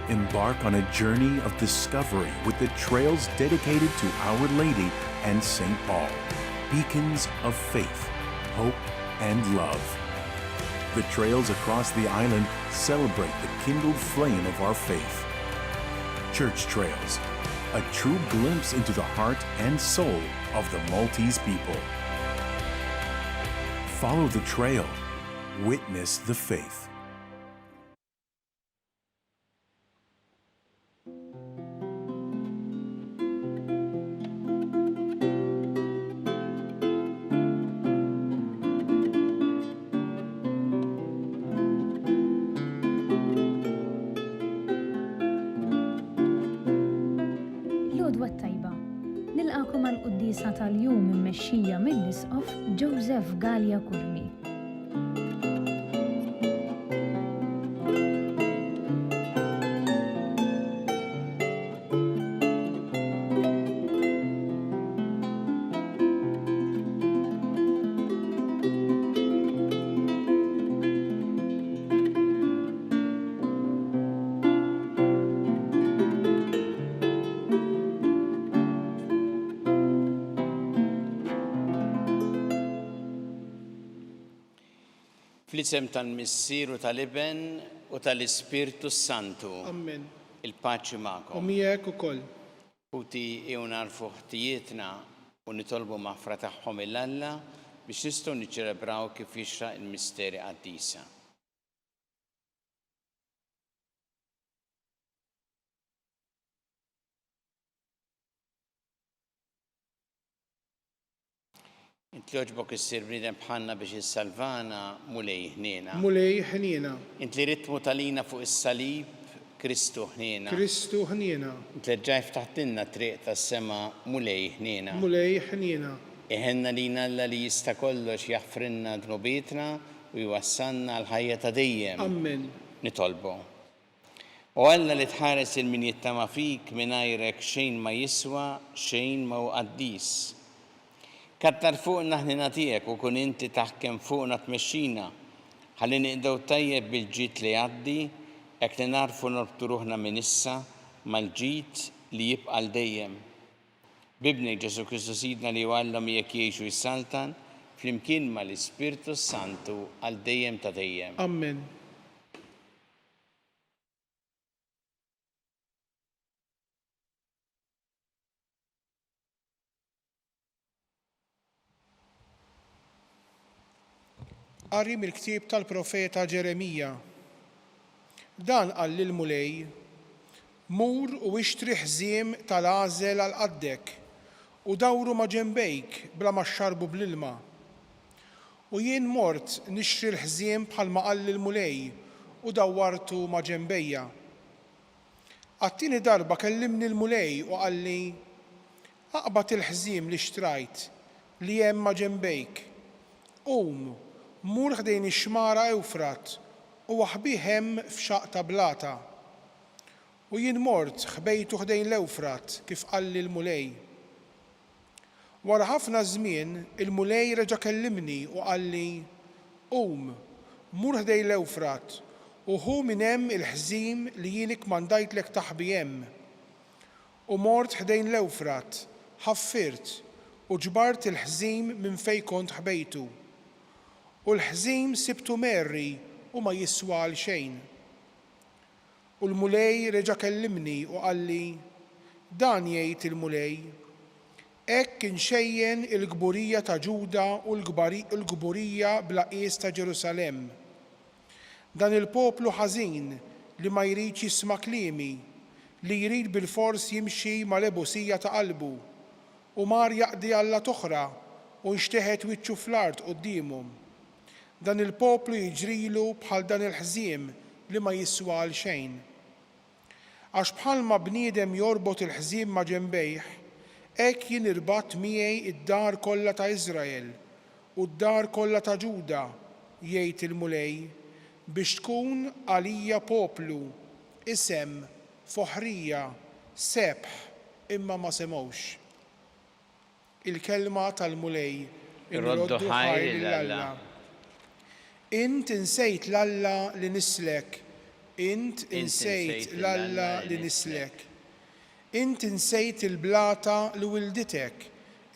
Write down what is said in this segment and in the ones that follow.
Embark on a journey of discovery with the trails dedicated to Our Lady and St. Paul, beacons of faith, hope, and love. The trails across the island celebrate the kindled flame of our faith. Church Trails, a true glimpse into the heart and soul of the Maltese people. Follow the trail, witness the faith. Lodwa tajba, nilqakom għal qudiesa tal-jum immexxija mill-Isqof Joseph Gallia Kurmi. Fl-isem tal-Missieru tal-Iben u tal-Ispirtu Santu. Amen. Il-paċi magħkom. U miegħek ukoll. Uti narfu ħtijietna u nitolbu maħfra tagħhom il-Alla biex nistgħu niċċelebraw kif jixraq il-misteri qaddisa. Inti joġbok issir bniedem bħalna biex issalvana mulej ħniena. Mulej ħniena. Inti li ritmu talina fuq is-salib Kristu ħniena. Kristu ħniena. Inti li ġaj ftaħtilna triq tas-sema mulej ħniena. Mulej ħniena. Iħenna lina Alla li jista' kollox jaħfrinna dnubietna u jwassalna l-ħajja ta' dejjem. Amen. Nitolbu. U Alla li tħares il-min jittama fik mingħajrek xejn ma jiswa, xejn ma hu qaddis. Kattar fuqna ħnina tiegħek u kun inti taħkem fuqna tmexxina, ħalli nieqdew tajjeb bil-ġid li jgħaddi, hekk li narfu norbtu ruħna minn issa mal-ġid li jibqa' l dejjem. Bibnek Ġesu Kristu Sidna li għallhom jekk jgħixu jissaltan, flimkien mal-Ispirtu Santu għal dejjem ta' dejjem. Amen. Qari mill-ktieb tal-profeta Ġeremija. Dan qal lil-mulej, mur u ixtri ħżiem tal-għażel għal qaddek u dawru ma' ġenbejk bla ma xxarbu bl-ilma. U jien mort nixtri l-ħżiem bħalma qal lil-mulej u dawwartu ma' ġenbejja. Għattini darba kellimni l-mulej u qalli, aqbad il-ħżiem li xtrajt li hemm ma' ġenbejk. Mur ħdejn ix-xmara Ewfrat u waħbih hemm f'xaq ta' blata. U jien mort ħbejtu ħdejn l-Ewfrat kif qal l-mulej. Wara ħafna żmien il-mulej reġa' kellimni u qalli, mur ħdejn l-Ewfrat u hu minn hemm il-ħżiem li jien ikkmandajtlek taħbi hemm. U mort ħdejn l-Ewfrat, ħaffirt u ġbart il-ħżiem minn fejn kont ħbejtu. U l-ħżiem sibtu merri u ma jiswa għal xejn. U l-mulej reġa' kellimni u qalli, dan jgħid il-mulej, hekk inxejjen il-gburija ta' Ġuda u l-gburija bla qies ta' Ġerusalemm. Dan il-poplu ħażin li ma jrid jisma' kliemi, li jrid bil-fors jimxi mal-ebusija ta' qalbu u mar jaqdi Alla toħra u nxteħet wiċċu fl-art qudiemhom. Dan il-poplu jiġrilu bħal dan il-ħżiem li ma jiswa għal xejn. Għax bħalma bniedem jorbot il-ħżiem ma' ġenbejh, hekk jien irbatt miegħi id-dar kollha ta' Iżrael u d-dar kollha ta' Ġuda, jgħid il-mulej, biex tkun għalija poplu, isem, foħrija, sebħ imma ma semgħux. Il-kelma tal-mulej inroddu ħajr l-Alla. Int insejt l-Alla li nislek int insejt l-Alla li nislek. Int insejt il-blata li wilditek,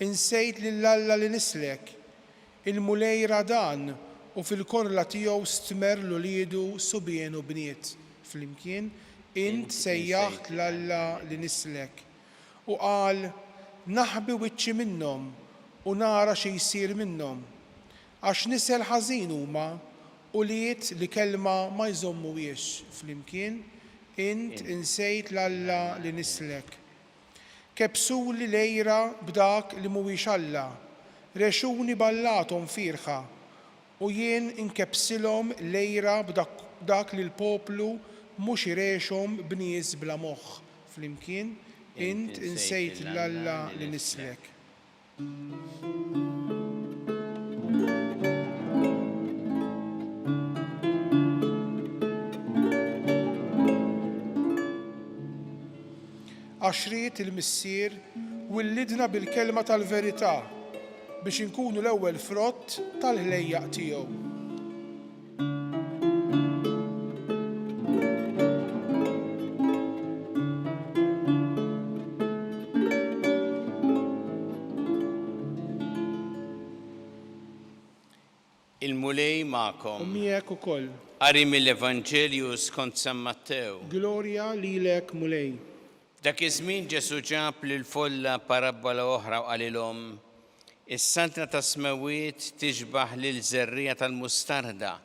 insejt lill-Alla li nislek. Il-mulejra dan u fil-korla tiegħu stmer l-uliedu subien u bniet. Flimkien, int sejjaħt l-Alla li nislek. U qal, naħbi wiċċi minnhom u nara xi jsir minnhom. Għax nisel ħażin huma u liet li kelma ma jżommuhiex. Flimkien, int insejt l-Alla li nislek. Kebsuli lejra b'dak li mhuwiex Alla, rexuni ballatom firħa u jien inkebsilhom lejra b'dak li l-poplu mhux irexhom bnies bla moħħ. Flimkien, int insejt l-Alla li nislek. Għaxriet il-missier willidna bil-kelma tal-verità biex inkunu l-ewwel frott tal-ħlejjaq tiegħu. Il-mulej ma'kom. Miegħek ukoll. Qari mill-Evanġelju skont San Mattew. Glorja lilek mulej. Dak iż-żmien Ġesu ġab lil folla parabola oħra u qalilhom: is-saltna ta' smewiet tixbaħ lil żerrija tal-mustarda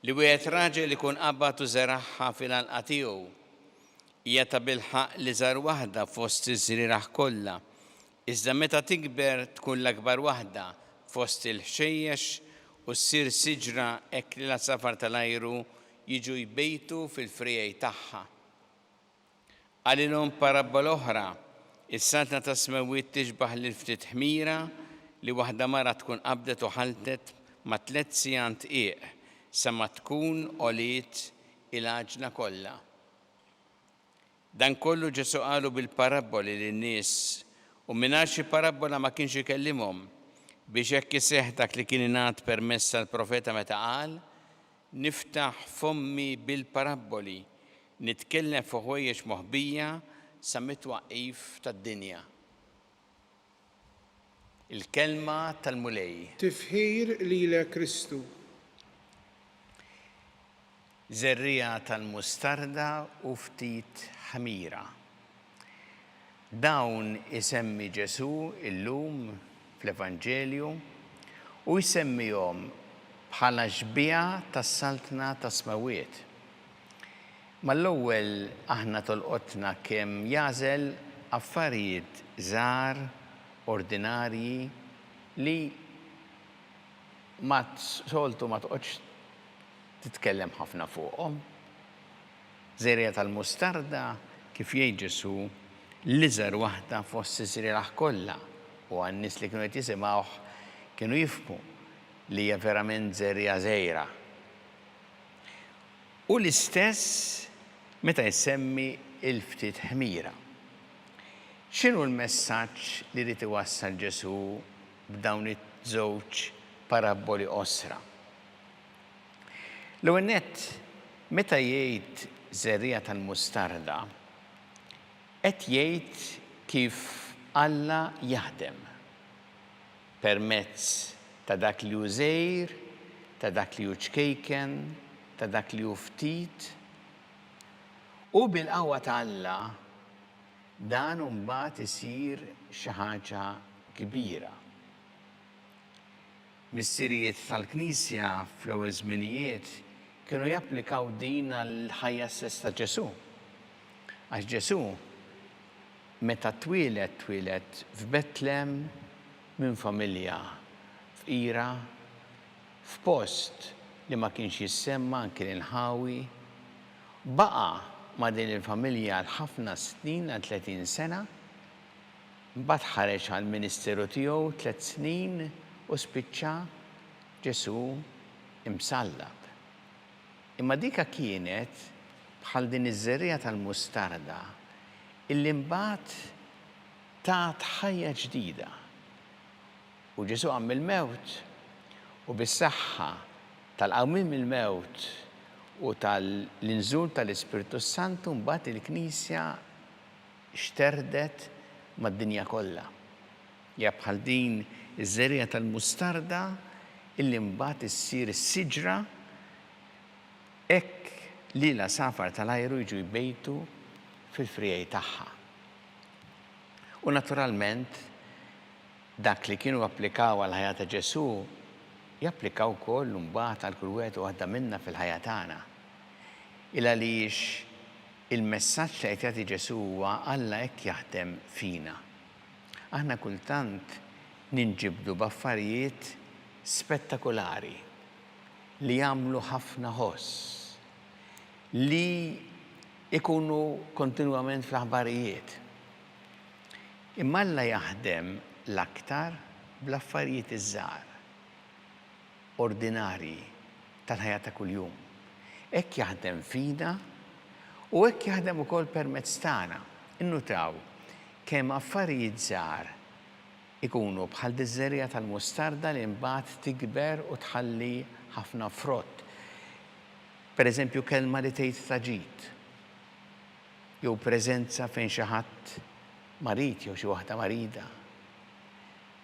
li wieħed raġel ikun qabad u żeraħħa fil-għalqa tiegħu. Hija ta' bilħaq li żar waħda fost iż-żrieraħ kollha, iżda meta tikber tkun l-akbar waħda fost il-ħxejjex u ssir siġra hekk li l-safar tal-ajru jiġu jbejtu fil-frijej tagħha. Qalilhom parabola oħra: is-saltna ta' smewiet tixbaħ lil ftit ħmira li waħda mara tkun qabdet u ħaltet ma' 3 sigħat qiegħ sa ma tkun għoliet il-għaġna kollha. Dan kollu Ġesu qalu bil-paraboli lin-nies u mingħajr xi parabola ma kienx ikellimhom biex hekk iseħħ dak li kien ingħad permess tal-profeta meta qal: niftaħ fommi bil-paraboli, nitkellem fuq ħwejjeġ moħbija sa mit-twaqqif tad-dinja. Il-kelma tal-mulej. Tifħir lilek Kristu. Żerrija tal-mustarda u ftit ħamira. Dawn isemmi Ġesu illum fl-Evanġelju u jsemmihom bħala ġbija tas-saltna ta' smewiet. Mal-ewwel aħna tolqotna kemm jażel affarijiet żgħar ordinarji li soltu ma toqgħodx titkellem ħafna fuqhom. Żerrija tal-mustarda kif jgħid Ġesu l-iżgħar waħda fost iż-żrieraħ kollha u għan-nies li kienu qed jisimgħuh kienu jifhmu li hija verament żerrija żgħira. U l-istess meta jsemmi il-ftit ħmira. X'inhu l-messaġġ li rid iwassal Ġesu b'dawn iż-żewġ paraboli osra? L-ewwel nett, meta jgħid żerrija tal-mustarda, qed jgħid kif Alla jaħdem permezz ta' dak li hu żgħir, ta' dak li hu ċkejken, ta' dak li hu ftit. U bil-qawwa ta' Alla dan mbagħad isir xi ħaġa kbira. Missirijiet tal-Knisja fl-ewwel żminijiet kienu japplikaw din għall-ħajja stess ta' Ġesu. Għax Ġesu meta twieled f'Betlem minn familja fqira, f'post li ma kienx jissemma anke l-inħawi, baqa' ma' din il-familja għal ħafna snin, għal 30 sena, mbagħad ħareġ għall-ministeru tiegħu 3 snin u spiċċa Ġesu imsallab. Imma dika kienet bħal din iż-żerrija tal-mustarda illi mbagħad tat ħajja ġdida. U Ġesu qam mill-mewt u bis-saħħa tal-qawmien mill-mewt u tal-inżul tal-Ispiritu Santu mbagħad il-Knisja xterdet mad-dinja kollha. Ja bħal din iż-żerja tal-mustarda illi mbagħad issir is-siġra hekk lila safar tal-ajru jiġu jbejtu fil-frijaj tagħha. U naturalment dak li kienu applikaw għal ħajja ta' Ġesu japplikaw ukoll mbagħad għal kull wieħed waħda minna fil-ħajja tagħna. Il għaliex il-messaġġ li qed jagħti Ġesu huwa Alla hekk jaħdem fina. Aħna kultant ninġibdu b'affarijiet spettakolari li jagħmlu ħafna ħoss, li ikunu kontinwament fl-aħbarijiet. Imma Alla jaħdem l-aktar bl-affarijiet iż-żgħar, ordinarji tal-ħajja ta' kuljum. Hekk jaħdem fina u hekk jaħdem ukoll permezz tagħna. Innutaw kemm affarijiet żgħar ikunu bħal diż-żerja tal-mustarda li mbagħad tikber u tħalli ħafna frott. Pereżempju kelma li tgħid ta' ġid, jew preżenza fejn xi ħadd marid jew xi waħda marida,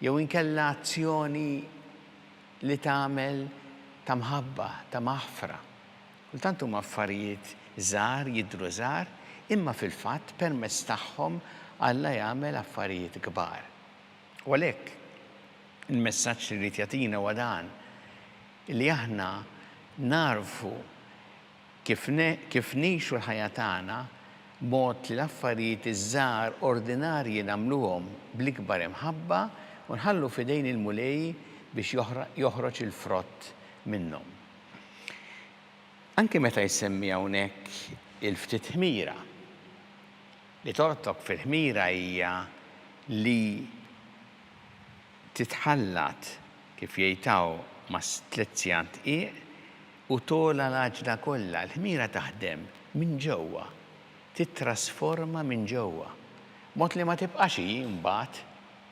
jew inkella azzjoni li tagħmel ta' mħabba, ta' maħfra. Kultant huma affarijiet żgħar, jidhru żgħar, imma fil-fatt permezz tagħhom Alla jagħmel affarijiet kbar. U għalhekk il-messaġġ li rrid jagħtina huwa dan li aħna narfu kif nagħixu l-ħajja tagħna mod li l-affarijiet iż-żgħar ordinarji nagħmluhom bl-ikbar imħabba u nħallu f'idejn il-mulej biex joħroġ il-frott minnhom. Anke meta jsemmi hawnhekk il-ftit ħmira. Li tortok fil-ħmira hija li titħallat kif jgħidaw ma' tliet qiegħ u tola l-għaġla kollha. L-ħmira taħdem minn ġewwa, titrasforma minn ġewwa. Mod li ma tibqax hi mbagħad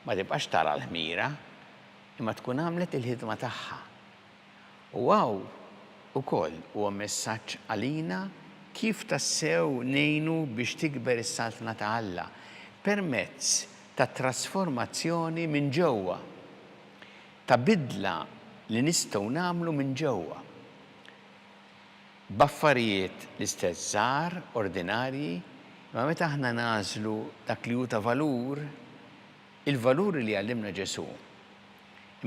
ma tibqax tara l-ħmira, imma tkun għamlet il-ħidma tagħha. U għaw ukoll huwa messaġġ għalina kif tassew ngħinu biex tikber is-saltna ta' Alla permezz ta' trasformazzjoni minn ġewwa, ta' bidla li nistgħu nagħmlu minn ġewwa. B'affarijiet l-istess żgħar, ordinarji, imma meta aħna nażlu dak li hu ta' valur, il-valuri li għallimna Ġesu.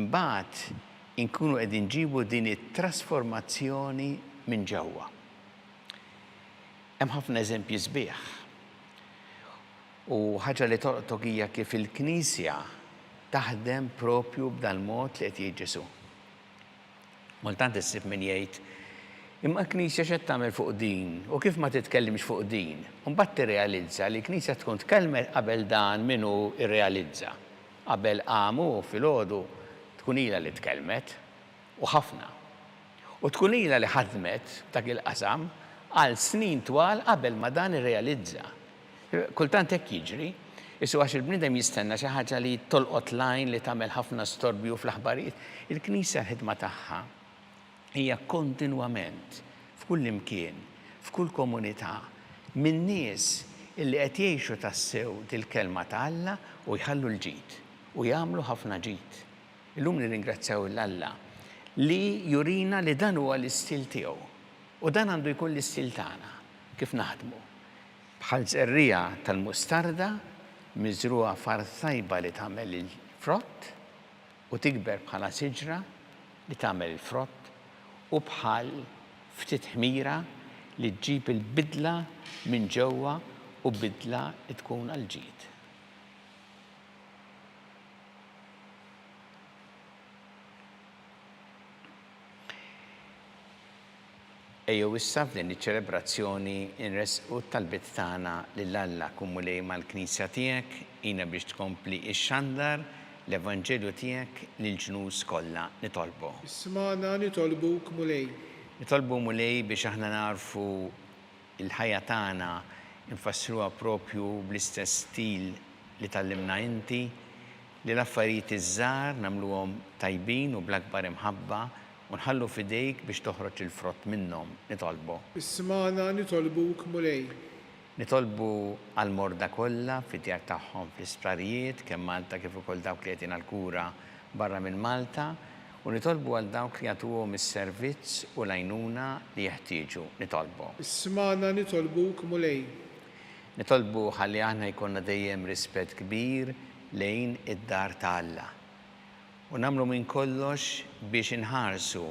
Imbagħad inkunu qegħdin ġibu din it-trasformazzjoni minn ġewwa. Hemm ħafna eżempji sbieħ. U ħaġa li toqtok hija kif il-Knisja taħdem propju b'dan mod li qed jgħid Ġesu. Multant issib min jgħid imma l-Knisja x'qed tagħmel fuq din u kif ma titkellimx fuq din. U mbagħad tirrealizza li l-Knisja tkun tkellmet qabel dan minnu irrealizza. Qabel qamu filgħodu tkun ilha li tkellmet u ħafna. U tkun ilha li ħadmet dak il-qasam għal snin twal qabel ma dan irrealizza. Kultant hekk jiġri, issu għax il-bniedem jistenna xi ħaġa li tolqot lajn li tagħmel ħafna storbju fl-aħbarijiet. Il-Knisja l-ħidma tagħha hija kontinwament f'kull imkien, f'kull komunità, min nies illi qed jgħixu tassew dil-kelma ta' Alla u jħallu l-ġid u jagħmlu ħafna ġid. Illum nirringrazzjaw l-Alla li jurina li dan huwa l-istil tiegħu. U dan għandu jkun l-istil tagħna kif naħdmu. Bħal żerrija tal-mustarda miżruha far tajba li tagħmel il-frott u tikber bħala siġra li tagħmel il-frott u bħal ftit ħmira li tġib il-bidla minn ġewwa u bidla li tkun għal-ġid. Ejjew issa f'din iċ-ċelebrazzjoni nresqu talbiet tagħna lill-Alla kumulej mal-Knisja tiegħek jiena biex tkompli x-xandar l-Evanġelju tiegħek lill-ġnus kollha nitolbu. Isma'na nitolbuk mulej. Nitolbu mulej biex aħna narfu il-ħajja tagħna nfassruha propju bl-istess stil li tallimna inti li l-affarijiet iż-żgħar nagħmluhom tajbin u bl-akbar imħabba ونħallu fidejk biex toħroġ il-frott minnhom nitolbu. Ismana nitolbuk mulej. Nitolbu għal-morda kollha fid-djar tagħhom fl-isptarijiet kemm Malta kif ukoll dawk li qed l-kura barra minn Malta u nitolbu għal dawk li jagħtuhom is-servizz u l-għajnuna li jeħtieġu nitolbu. Ismana nitolbuk mulej. Nitolbu ħalli aħna jkollna dejjem rispett kbir lejn id-dar ta' Alla. U nagħmlu minn kollox biex inħarsu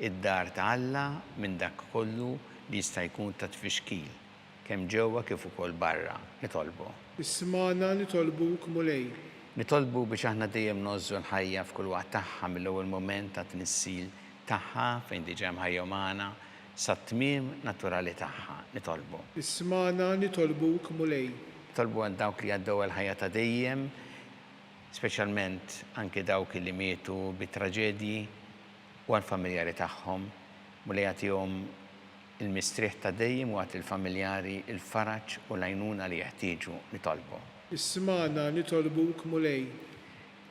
id-dar ta' Alla minn dak kollu li jista' jkun ta' tfixkil, kemm ġewwa kif ukoll barra. Nitolbu. Ismana nitolbuk mulej. Nitolbu biex aħna dejjem nożżu l-ħajja f'kull waqt tagħha mill-ewwel mument ta' tnissil tagħha fejn diġà mħajja umana sat-tmiem naturali tagħha. Nitolbu. Ismana nitolbuk mulej. Nitolbu għal dawk li għaddew il-ħajja ta' dejjem, speċjalment anke dawk li mietu bit-traġedji u għal-familjari tagħhom, u li jagħtihom il-mistrieħ ta' dejjem u għat il-familjari il-faraġ u l-għajnuna li jeħtieġu nitolbu. Ismana nitolbuk mulej.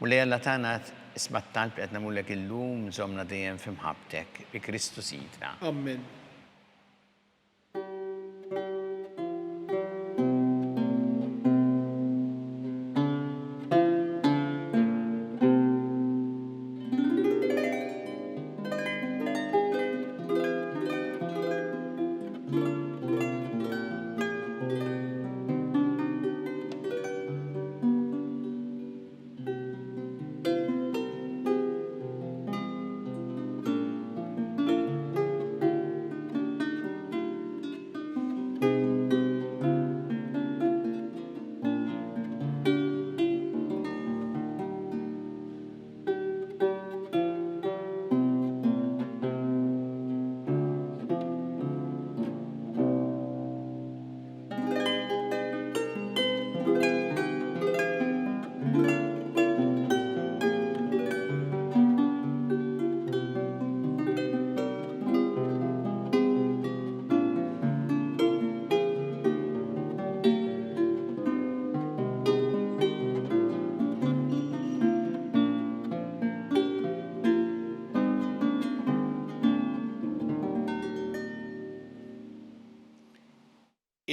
U li Alla tagħna isma' t-talb qed nagħmlulek illum żommna dejjem f'imħabbtek bi Kristu Sidna. Amen.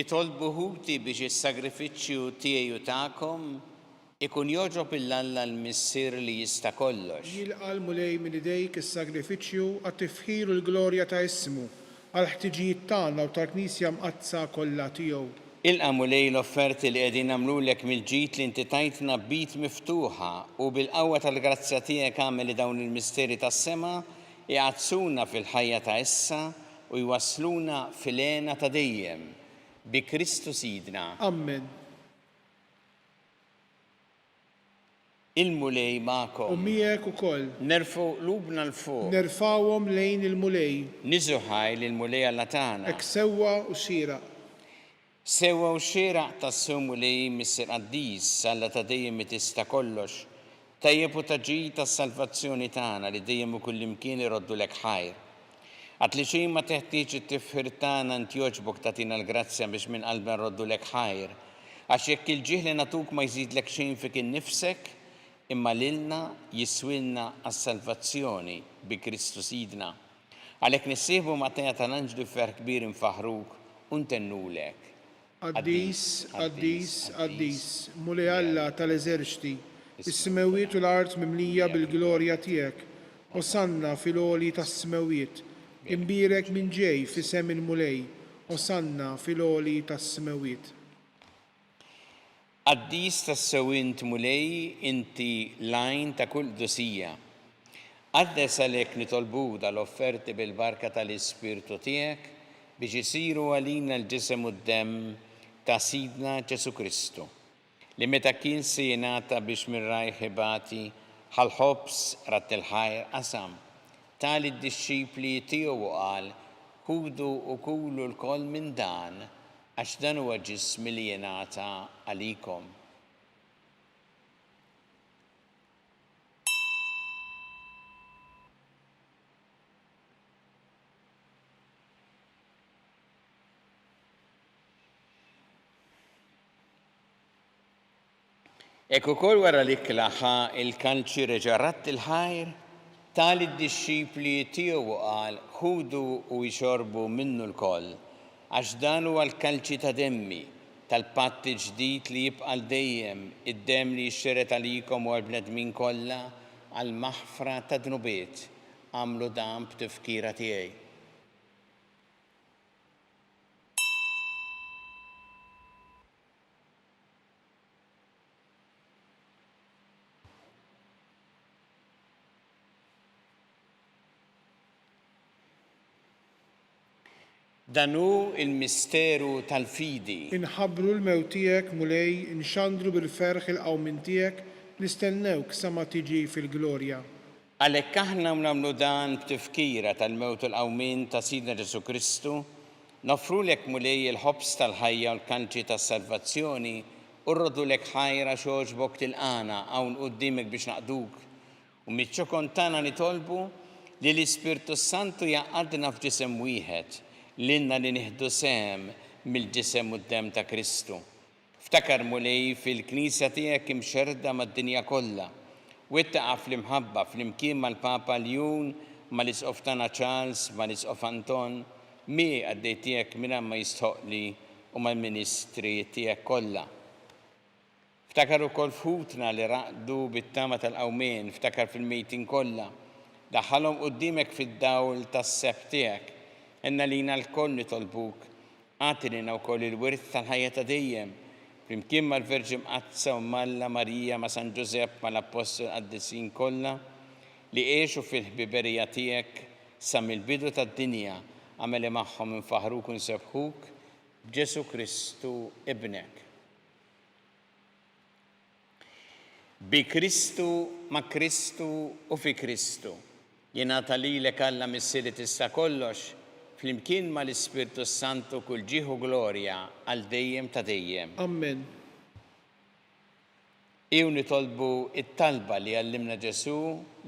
Itolbu ħuti biex is-sagrifiċċju tiegħi u tagħkom ikun joġob il-Alla l-missier li jista' kollox. Jilqal mulej minn idejk is-sagrifiċċju għat-tifħir u l-glorja ta' ismu għal-ħtiġijiet tagħna u tal-Knisja mqazza kollha tiegħu. Ilqa' mulej l-offerti li qegħdin nagħmlulek mill-ġid li inti tajtna bit miftuħa u bil-qawwa tal-grazzja tiegħek għamel li dawn il-misteeri tas-sema iqazzuna fil-ħajja ta' issa u jwassluna fil-għena ta' dejjem. Bi Kristu Sidna. Amen. Il-mulej ma'kom. U miegħek ukoll. Nerfu qlubna l-fuq. Nerfawhom lejn il-mulej. Niżuħaj lill-mulej Alla tagħna. Hekk sewwa u xieraq. Sewwa u xieraq tas-sew mulej Mister Qaddis Alla ta' dejjem tista' kollox. Tajjeb u taġġid tas-salvazzjoni tagħna li dejjem u kullimkien iroddu lek ħajr. Għat li xejn ma teħtieġ it-tifħir tagħna inti jogħġbok tagħtina l-grazzja biex minn qalben roddu lek ħajr. Għax jekk il-ġieħ li natuk ma jżidlek xejn fik innifsek, imma lilna jiswilna għas-salvazzjoni bi Kristu Sidna. Għalhekk nissieħbu ma' tejja tal-anġlu fer kbir infaħruk u ntennulek. Qaddis, Qaddis, Qaddis, mulej Alla tal-eżerċti, is-smewiet u l-art mimlija bil-glorja tiegħek, osanna fil-għoli tas-smewiet. Imbirek minn ġej f'isem il-mulej, osanna fil-għoli tas-smewiet. Qaddis tas-sewint mulej inti lajn ta' kull dusija. Qaddes għalhekk nitolbu dal-offerti bil-barka tal-Ispirtu tiegħek biex isiru għalina l-ġisem u d-demm ta' Sidna Ġesu Kristu, li meta kien se jingħata biex mir-rajħ ibati ħal-ħobs rat il-ħajr qasam. Tali d-disċipli tiegħu qal ħudu u kulu l-koll minn dan għax dan huwa ġismi li jingħata għalikom. Ekku ukoll wara li klaħa il-kalċi reġa' ratt il-ħajr Tali d-disċipli tiegħu qal ħudu u jxorbu minnu l-koll, għax dan huwa l-kalċi ta' demmi tal-patt ġdid li jibqa' dejjem id-demm li jxxeret għalikom u għall-bnedmin kollha għall-maħfra ta' dnubiet. Għamlu dan b'tifkira tiegħi. Danu il-misteru tal-fidi. Inħabbru l-mewt tiegħek mulej, inxandru bil-ferħ il-qawmin tiegħek, nistennewk sa ma tiġi fil-glorja. Għalhekk aħna nagħmlu dan b'tifkira tal-mewt u l-qawmin ta' Sidna Ġesu Kristu, nofrulek mulej il-ħobs tal-ħajja u l-kanċi tas-salvazzjoni u rrodulek ħajra xogħġbok tilqana hawn quddiemek biex naqduk. U miċ-ċokon tagħna nitolbu li l-Ispirtu Santu jaqgħadna f'ġisem wieħed l-inna li nieħdu sehem mill-ġisem u d-dem ta' Kristu. Ftakar mulej fil-Knisja tiegħek imxerda mad-dinja kollha. Wettaqa fl-imħabba fl-imkien mal-Papa Ljun, mal-Isqof tagħna Charles, mal-Isqof Anton, mi għaddej tiegħek minn ma jistħoqli u mal-ministri tiegħek kollha. Ftakar ukoll f'ħutna li raqdu bit-tama tal-qawmien, ftakar fil-mejtin kollha. Daħħalhom quddiemek fid-dawl tas-seb tiegħek. Enna lina l-koll nitolbuk, għatilina wkoll il-wirth tal-ħajja ta' dejjem, flimkien mal-Verġi Mqazza u Malla Marija ma' San Ġusepp mal-Apostol Qaddisin kollha li għexu fil-ħbiberija tiegħek sa mill-bidu tad-dinja għameli magħhom infaħruk u nsebħuk b'Ġesu Kristu ibnek. Bi Kristu, ma' Kristu u fi Kristu. Jingħata lilek Alla missieri tista' kollox, flimkien ma l-Ispirtu Santu kull ġieħu glorja għal dejjem ta' dejjem. Amen. Iw nitolbu it-talba li għallimna Ġesu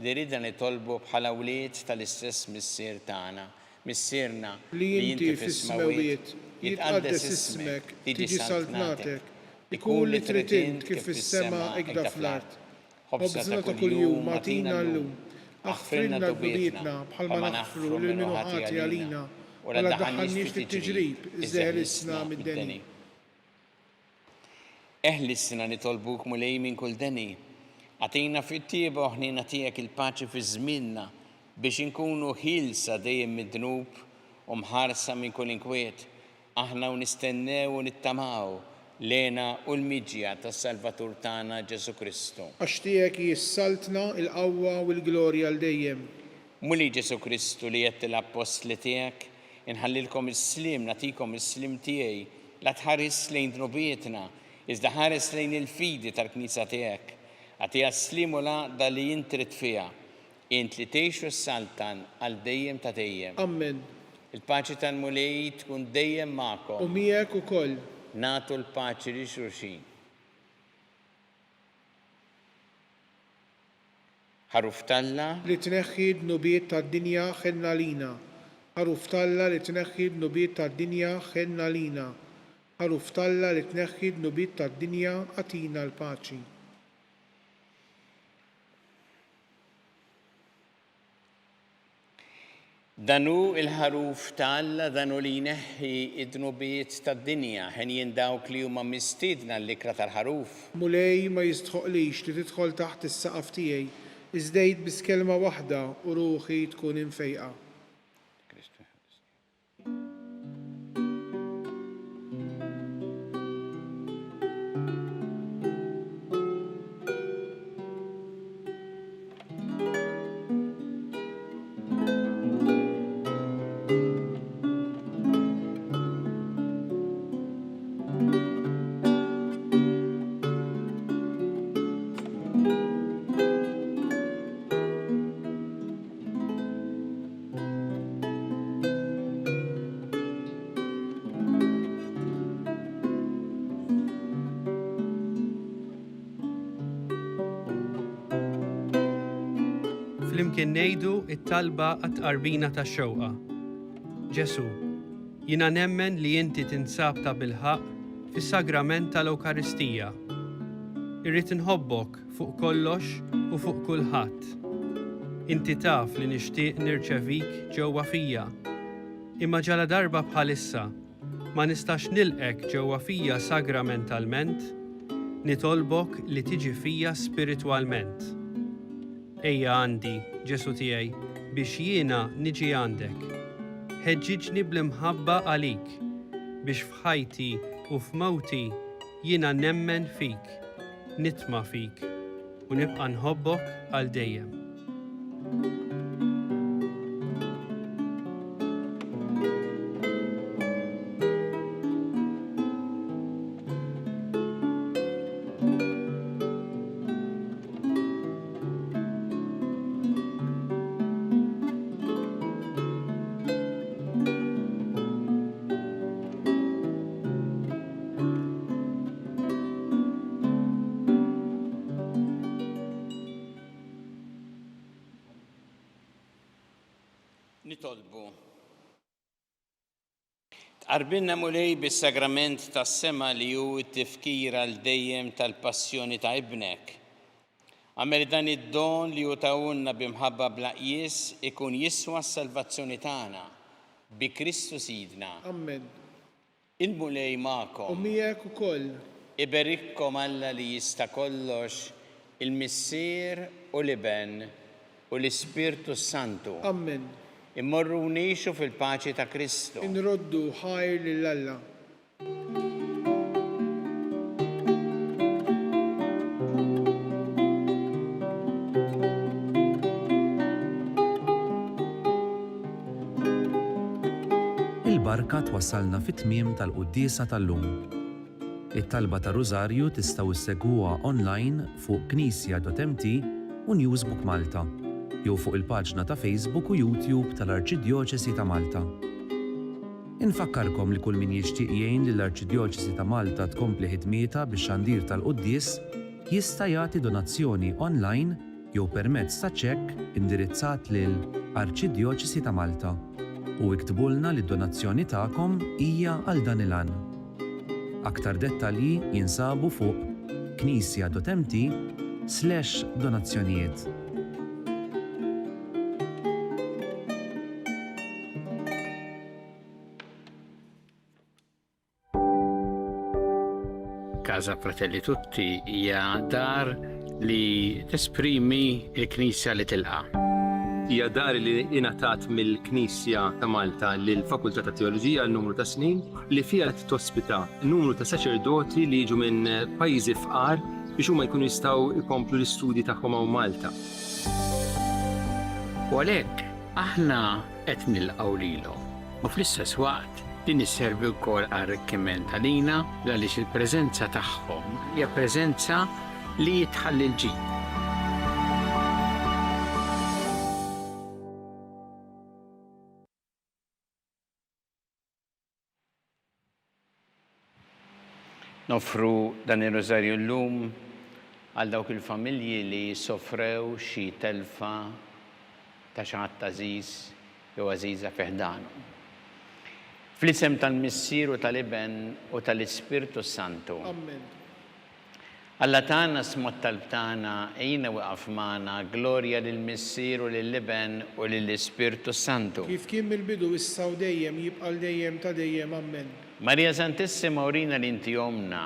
li rida nitolbu bħala wlied tal-istess missier tagħna. Missierna li inti fis-smawiet jitqaddes ismek, tiġi saltnatek, ikun li trid int kif fis-sema hekk fl-art. Ħobżna ta' kuljum agħtina llum, aħfrilna d-dubietna bħalma naħfru lil min ħati għalina. Wala daħħalniex fit-tiġrib, iżdeħlisna mid-deni. Eħlisna nitolbuk mulej minn kull deni. Għatina fit-tieba u ħnina tiegħek il-paċi fi żmienna biex inkunu ħilsa dejjem mid-dnub u mħarsa minn kull inkwiet. Aħna u nistennew u nittamaw lena u l-miġja tas-Salvatur tagħna Ġesu Kristu. Għax tiegħek jissaltna il-qawwa u l-glorja għal dejjem. Muli Ġesu Kristu li jett l-apostli tiegħek, inħallilkom is-slim, natikom is-slim tiegħi, la tħares lejn dnubietna, iżda ħares lejn il-fidi tal-Knisja tiegħek. Għatija s-slim u laqda li jintrid fiha, int li tgħixu s-saltan għal dejjem ta' dejjem. Amen. Il-paċi tal-mulej tkun dejjem magħkom. U miegħek ukoll. Nagħtu l-paċi li xulxin. Ħaruf Talla li tneħħi d-nubiet tad-dinja ħenna lina. Ħaruf Talla li tneħħi d-nubiet tad-dinja ħenna lina. Ħaruf Talla li tneħħi d-nubiet tad-dinja għatina l-paċi. Danu il-ħaruf Talla danu li jneħħi id-nubiet tad-dinja ħen jindawk li huma mistiedna l-ikra tal-ħaruf. Mulej ma jistħoqlix li tidħol taħt is-saqaf tiegħi. Iżdejt bis kelma waħda u ruħi tkun infejqa. Flimkien ngħidu it-talba għat-qarbina tax-xewqa. Ġesu, jiena nemmen li inti tinsab ta' bilħaq fis-sagrament tal-Ewkaristija. Irrid inħobbok fuq kollox u fuq kulħadd. Inti taf li nixtieq nirċevik ġewwa fija. Imma ġala darba bħalissa ma nistax nilqek ġewwa fija sagramentalment, nitolbok li tiġi fija spiritwalment. Ejja għandi, Ġesu tiegħi, biex jiena niġi għandek. Ħeġġiġni bl-imħabba għalik, biex f'ħajti u f'mawti jiena nemmen fik, nitma' fik, u nibqa' nħobbok għal dejjem. Nitolbu. Tqarbilna mulej bis-sagrament tas-sema li hu t-tifkira l dejjem tal-passjoni ta' ibnek. Għamel dan id-don li hu tawunna bimħabba blaqjies ikun jiswa s-salvazzjoni tagħna bi Kristu Sidna. Amen. Il-mulej magħkom. U miegħek ukoll. Iberikkom Alla li jista' kollox, il-Missier u l-Iben u l-Ispirtu Santu. Amen. Immorru nixu fil-paċi ta' Kristu. Inroddu ħajr lil Alla. Il-barka twassalna fit-tmiem tal-quddiesa tal-lum. It-talba ta' Rużarju tistgħu issegwuha online fuq knisja.mt u Newsbook Malta, jew fuq il-paġna ta' Facebook u YouTube tal-Arċidjoċesi ta' Malta. Infakkarkom li kull min jixtieq jgħin lill arċidjoċesi ta' Malta tkompli ħidmieta bix-xandir tal-quddies jista' jagħti donazzjoni online jew permezz ta' ċekk indirizzat lil Arċidjoċesi ta' Malta u iktbulna li d-donazzjoni tagħkom hija għal dan il-għan. Aktar dettalji jinsabu fuq knisja.mt/donazzjonijiet. Casa Fratelli Tutti hija dar li tesprimi l-Knisja li tilqa'. Hija dar li ingħatat mill-Knisja ta' Malta lill-Fakultà ta' Teoloġija għal numru ta' snin li fiha qed tospita numru ta' saċerdoti li jiġu minn pajjiżi fqar biex huma jkunu jistgħu jkomplu l-istudji tagħhom hawn Malta. U għalhekk aħna qed nilqgħu lilhom u fl-istess waqt din isservi wkoll għar-arricchiment għalina għaliex il-preżenza tagħhom hija preżenza li tħalli l-ġid. Nofru dan ir-rożarju llum għal dawk il-familji li sofrew xi telfa ta' xi ħadd għażiż jew għażiża fih danhom. Fl-isem tal-Missier u tal-Iben u tal-Ispirtu Santu. Amen. Alla tagħna smot tal-btana ejna waqaf magħna glorja lill-Missier u lill-Iben u lill-Ispirtu Santu. Kif kien mill-bidu issa u dejjem jibqa' dejjem ta' dejjem. Amen. Marija Santissima urina li inti omna,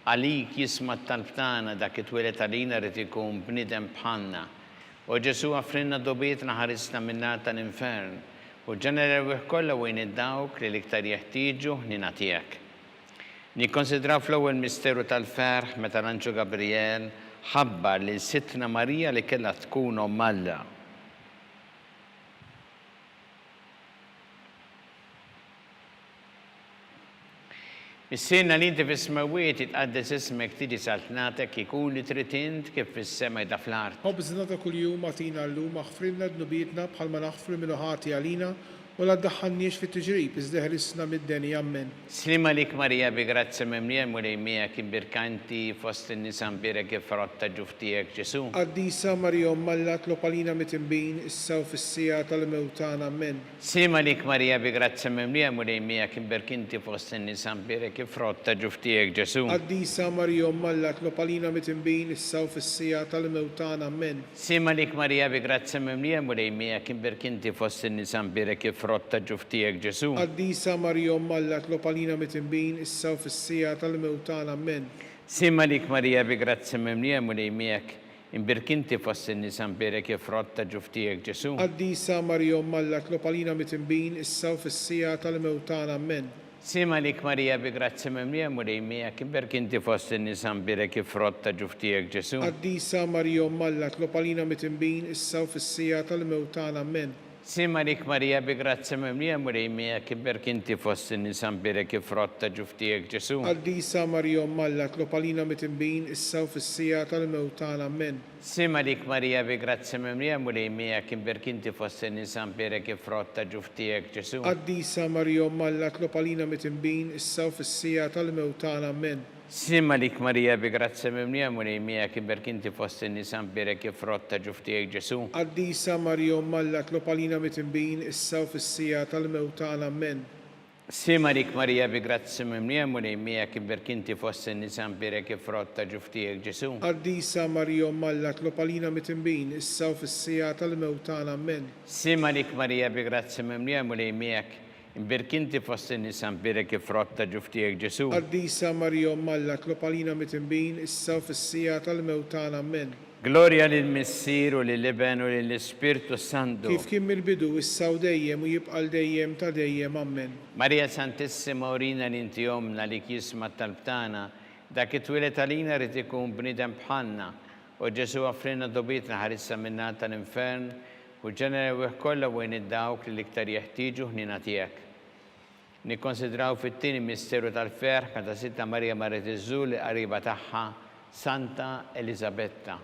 għalik jisma tal-btana dak it-twilet għalina rid ikun bniedem bħalna. U Ġesu għafrinna dobietna ħarisna minna tal-infern. U ġenera wieħ kollha wejn id-dawk li l-iktar jeħtieġu ħnina tiegħek. Nikkonsidraw fl-ewwel misteru tal-ferħ meta l-Anġu Gabriel ħabbar lil Sittna Marija li kellha tkun omm Alla. Missiena li inti fis-smawiet jitqaddes ismek tiġi saltnatek ikun li trid int kif fis-sema jda fl-art. Ħobżna ta' kuljum għatina llum aħfrilna dnubietna bħalma naħfru minnu ħati għalina u la ddaħħalniex fit-tiġrib iżda ħrisna mid-deni ammen. Slima lik Marija bi grazzi memlija mulej miegħek imbirkanti fost in-nisa mbirek ifrotta ġuftijek Ġesu. Qaddisa Marija Alla tlob għalina mit-tinbin issa u fis-sija tal-mewt tagħna ammen. Slima lik Marija bi grazzi memlija mulej miegħek imbirkanti fost in-nisa mbirek ifrotta ġuftijek Ġesu. Qaddisa Marija Alla tlob għalina mit-tinbin issa u fis-sija tal-mewt tagħna ammen. Slima lik Marija bi grazzi memlija mulej miegħek imbirkanti fost in-nisa mbirek ifrotta ġuftijek Ġesu. Qaddisa Marija Alla tlob għalina mit-tinbin issa u fis-sija tal-mewt tagħna ammen. Slima lik Marija bi grazzi memlija mulej miegħek imbirkinti fost in-nisa mbirek ifrotta ġuftijek Ġesu. Qaddisa Marija Alla tlob għalina mit-tinbin issa u fis-sija tal-mewt tagħna ammen. Slima lik Marija bi grazzi memlija mulej miegħek imbirkinti fost in-nisa mbirek ifrotta ġuftijek Ġesu. Qaddisa Marija Alla tlob għalina mit-tinbin issa u fis-sija tal-mewt tagħna ammen. Slima lik Marija bi grazzi memlija mulej miegħek imbirkinti fost in-nisa mbirek ifrotta ġuftijek Ġesu. Qaddisa Marija Alla tlob għalina mit-tinbin issa u fis-sija tal-mewt tagħna ammen. Slima lik Marija bi grazzi memlija mulej miegħek imbirkinti fost in-nisa mbirek ifrotta ġuftijek Ġesu. Qaddisa Marija Alla tlob għalina mit-tinbin issa u fis-sija tal-mewt tagħna ammen. Slima lik Marija bi grazzi memlija mulej miegħek imbirkinti fost in-nisa mbirek ifrotta ġuftijek Ġesu. Qaddisa Marija Alla tlob għalina mit-tinbin issa u fis-sija tal-mewt tagħna ammen. Slima lik Marija bi grazzi memlija mulej miegħek imbirkinti fost in-nisa mbirek ifrotta ġuftijek Ġesu. Qaddisa Marija Alla tlob għalina mit-tinbin issa u fis-sija tal-mewt tagħna ammen. Slima lik Marija bi grazzi memlija mulej miegħek imbirkinti fost in-nisa mbirek ifrotta ġuftijek Ġesu. Qaddisa Marija Alla tlob għalina mit-tinbin issa u fis-sija tal-mewt tagħna ammen. Gloria lill-Missier u lill-Iben u lill-Ispirtu Santu. Kif kien mill-bidu issa u dejjem u jibqa' dejjem ta' dejjem ammen. Marija Santissima Urina l-inti omna li kisma talbtana dak it-twilet għalina rrid ikun bniedem bħalna u Ġesu offrina dobitna ħarissa minna tal-infern u ġenera kollha wejn id-dawk li l-iktar jeħtieġu ħnina tiegħek. Nikkonsidraw fit-tieni misteru tal-ferħ ta' Sitta Marija Maret Iżżur li qariba tagħha Santa Elisabetta.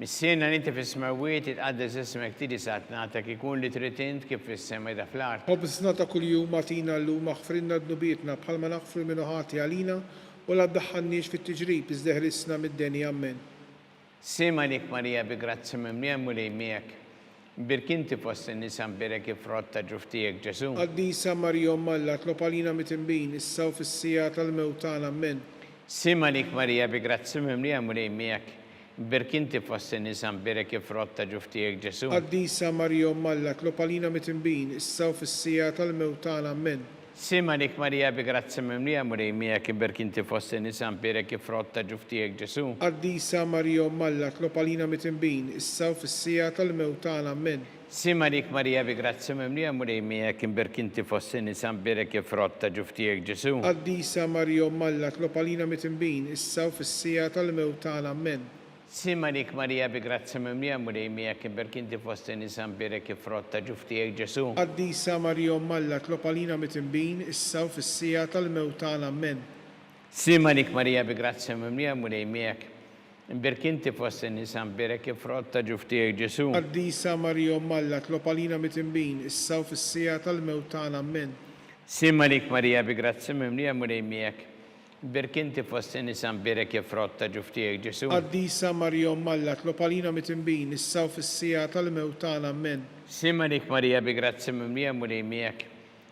Missiena ninti fis-smawiet itqaddes ismek tidi satnatek ikun li trid int kif fis-sema da fl-art. Ħobbsna ta' kuljum għatina llum aħfrinna d-nubietna bħalma naħfru minnu ħati għalina u la ddaħħalniex fit-tiġrib iżda ħrisna mid-deni ammen. Slima lik Marija bi grazzi memlija mulej miegħek imbirkinti fost in-nisa mbirek ifrotta ġuftijek Ġesu. Qaddisa Marija Alla tlob għalina mit-tinbin issa u fis-sija tal-mewt tagħna ammen. Slima lik Marija bi grazzi memlija mulej miegħek imbirkinti fost in-nisa mbirek ifrotta ġuftijek Ġesu. Qaddisa Marija Alla tlob għalina mit-tinbin issa u fis-sija tal-mewt tagħna ammen. Slima lik Marija bi grazzi memlija mulej miegħek imbirkinti fost in-nisa mbirek ifrotta ġuftijek Ġesu. Qaddisa Marija Alla tlob għalina mit-tinbin issa u fis-sija tal-mewt tagħna ammen. Slima lik Marija bi grazzi memlija mulej miegħek imbirkinti fost in-nisa mbirek ifrotta ġuftijek Ġesu. Qaddisa Marija Alla tlob għalina mit-tinbin issa u fis-sija tal-mewt tagħna ammen. Slima lik Marija bi grazzi memlija mulej miegħek imbirkinti fost in-nisa mbirek ifrotta ġuftijek Ġesu. Qaddisa Marija Alla tlob għalina mit-tinbin issa u fis-sija tal-mewt tagħna ammen. Slima lik Marija bi grazzi memlija mulej miegħek imbirkinti fost in-nisa mbirek ifrotta ġuftijek Ġesu. Qaddisa Marija Alla tlob għalina mit-tinbin issa u fis-sija tal-mewt tagħna ammen. Slima lik Marija bi grazzi memlija mulej miegħek imbirkinti fost in-nisa mbirek ifrotta ġuftijek Ġesu. Qaddisa Marija Alla tlob għalina mit-tinbin issa u fis-sija tal-mewt tagħna ammen. Slima lik Marija bi grazzi memlija mulej miegħek